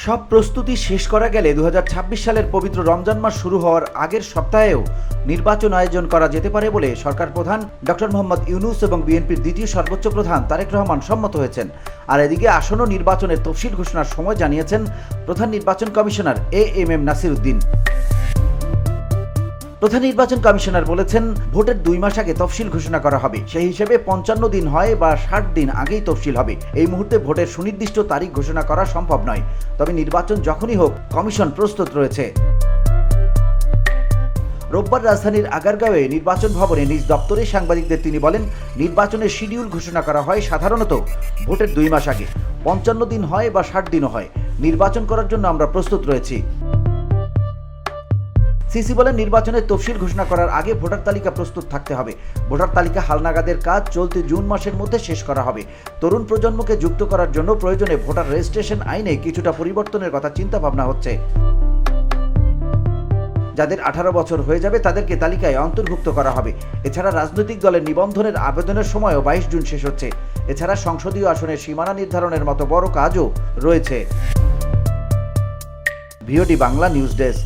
সব প্রস্তুতি শেষ করা গেলে 2026 সালের পবিত্র রমজান মাস শুরু হওয়ার আগের সপ্তাহেও নির্বাচন আয়োজন করা যেতে পারে বলে সরকার প্রধান ডক্টর মোহাম্মদ ইউনূস এবং বিএনপির দ্বিতীয় সর্বোচ্চ প্রধান তারেক রহমান সম্মত হয়েছেন। আর এদিকে আসন্ন নির্বাচনের তফসিল ঘোষণার সময় জানিয়েছেন প্রধান নির্বাচন কমিশনার এএমএম নাসির উদ্দিন। প্রধান নির্বাচন কমিশনার বলেছেন, ভোটের 2 মাস আগে তফসিল ঘোষণা করা হবে। সেই হিসেবে 55 দিন হয় বা 60 দিন আগেই তফসিল হবে। এই মুহূর্তে ভোটের সুনির্দিষ্ট তারিখ ঘোষণা করা সম্ভব নয়, তবে নির্বাচন যখনই হোক কমিশন প্রস্তুত রয়েছে। রোববার রাজধানীর আগারগাঁওয়ে নির্বাচন ভবনে নিজ দপ্তরে সাংবাদিকদের তিনি বলেন, নির্বাচনের শিডিউল ঘোষণা করা হয় সাধারণত ভোটের 2 মাস আগে। 55 দিন হয় বা 60 দিনও হয়। নির্বাচন করার জন্য আমরা প্রস্তুত রয়েছি। সিসি বলেন, নির্বাচনের তফসিল ঘোষণা করার আগে ভোটার তালিকা প্রস্তুত থাকতে হবে। ভোটার তালিকা হালনাগাদের কাজ চলতি জুন মাসের মধ্যে শেষ করা হবে। তরুণ প্রজন্মকে যুক্ত করার জন্য প্রয়োজনে ভোটার রেজিস্ট্রেশন আইনে কিছুটা পরিবর্তনের কথা চিন্তা ভাবনা হচ্ছে। যাদের 18 বছর হয়ে যাবে তাদেরকে তালিকায় অন্তর্ভুক্ত করা হবে। এছাড়া রাজনৈতিক দলের নিবন্ধনের আবেদনের সময়ও 22 জুন শেষ হচ্ছে। এছাড়া সংসদীয় আসনের সীমানা নির্ধারণের মতো বড় কাজও রয়েছে। VOD Bangla news desk.